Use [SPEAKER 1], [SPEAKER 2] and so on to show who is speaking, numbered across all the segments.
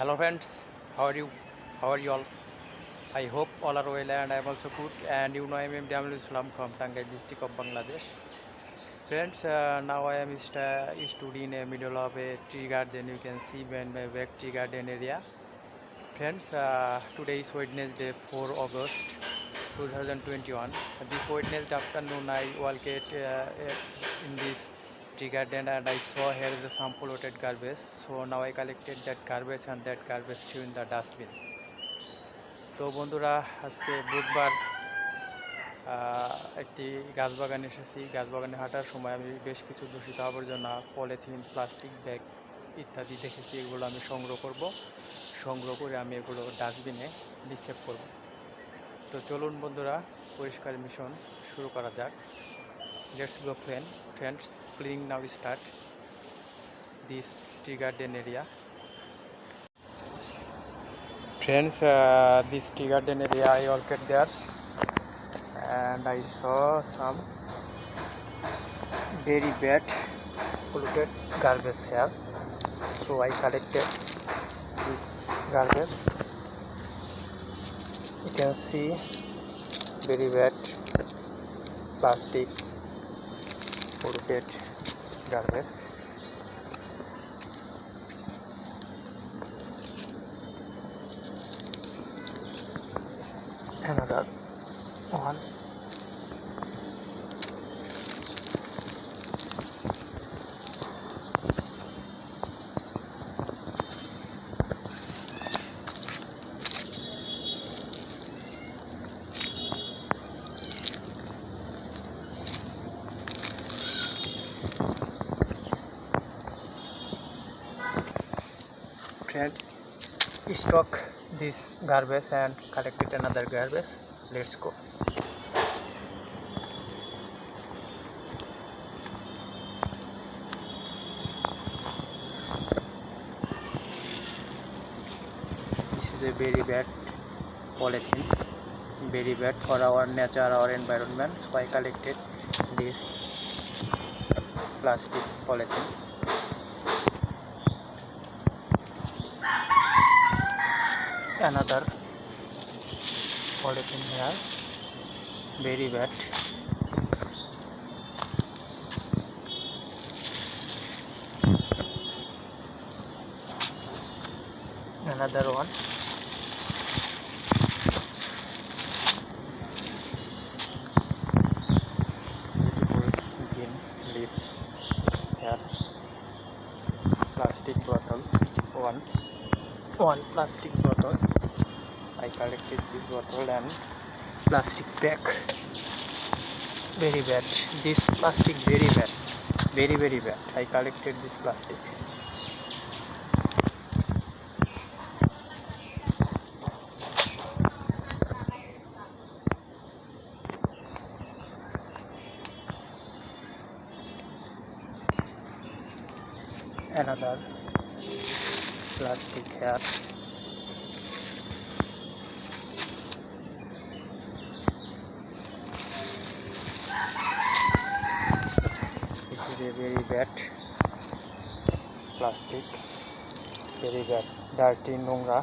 [SPEAKER 1] Hello friends, how are you? How are you all? I hope all are well and I am also good. And you know I am Islam from Tangai district of Bangladesh. Friends, now I am stood in the middle of a tree garden. You can see when my back tree garden area. Friends, today is Wednesday, 4 August 2021. This Wednesday afternoon I walked in this tree garden and I saw here is some polluted garbage. So now I collected that garbage and that garbage threw in the dustbin. তো বন্ধুরা আজকে বুধবার একটি গাছ বাগানে এসেছি। গাছ বাগানে হাঁটার সময় আমি বেশ কিছু দূষিত আবর্জনা, পলিথিন, প্লাস্টিক ব্যাগ ইত্যাদি দেখেছি। এগুলো আমি সংগ্রহ করে আমি এগুলো ডাস্টবিনে নিক্ষেপ করব। তো চলুন বন্ধুরা, পরিষ্কার মিশন শুরু করা যাক। Let's go friends, cleaning now start this tree garden area. Friends, this tea garden area I walked there and I saw some very bad polluted garbage here. So I collected this garbage. You can see very bad plastic polluted garbage. Another one. Friends, stock this garbage and collected another garbage. Let's go. This is a very bad polythene, very bad for our nature, our environment. So I collected this plastic polythene. Another polythene here, very bad. Another one. Beautiful green leaf here. Plastic bottle, one plastic bottle. I collected this bottle and plastic bag. Very bad. This plastic very bad. Very bad. I collected this plastic. Another plastic here. This is a very bad plastic, very bad, dirty, নোংরা.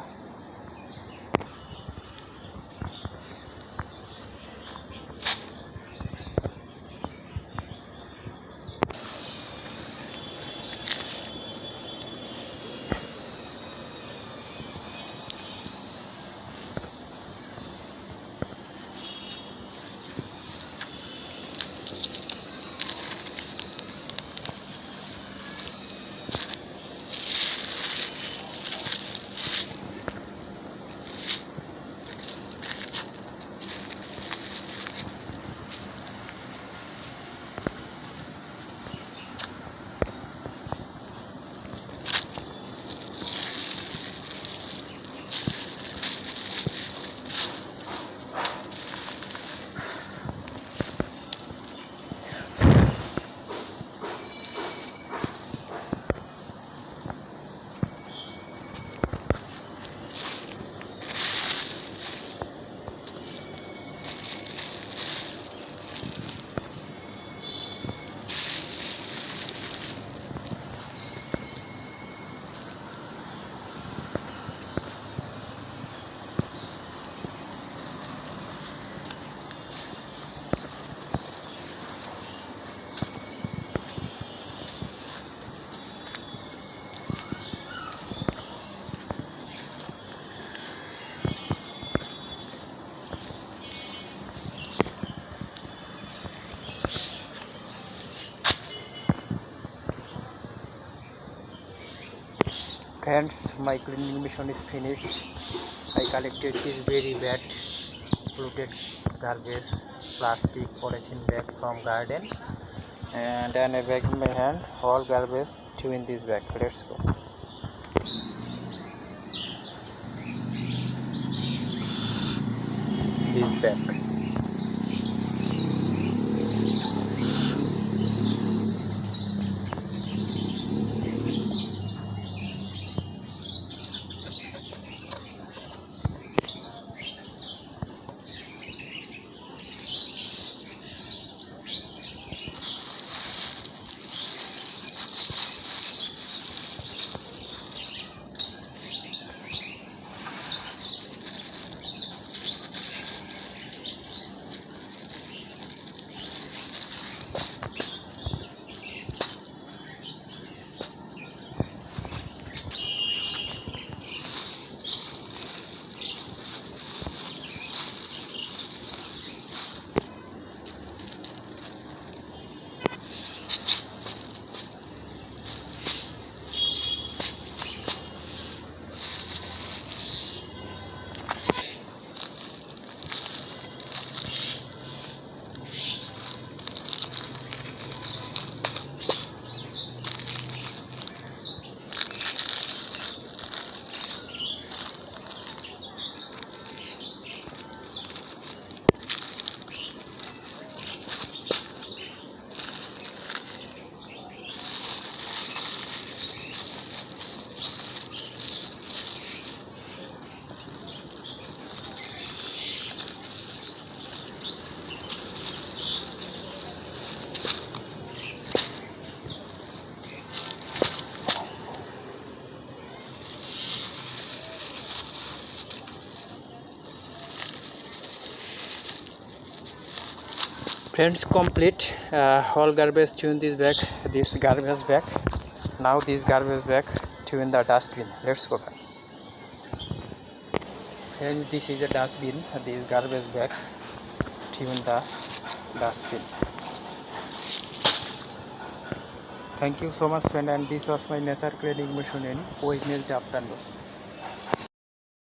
[SPEAKER 1] Friends, my cleaning mission is finished. I collected this very bad polluted garbage, plastic, polythene bag from garden, and then a bag in my hand. All garbage to in this bag. Let's go. This bag. Friends, complete all garbage to in this bag. This garbage bag. Now this garbage bag to in the dustbin. Let's go back. Friends, this is a dustbin. This garbage bag to in the dustbin. Thank you so much, friend. And this was my nature cleaning mission in Wednesday afternoon.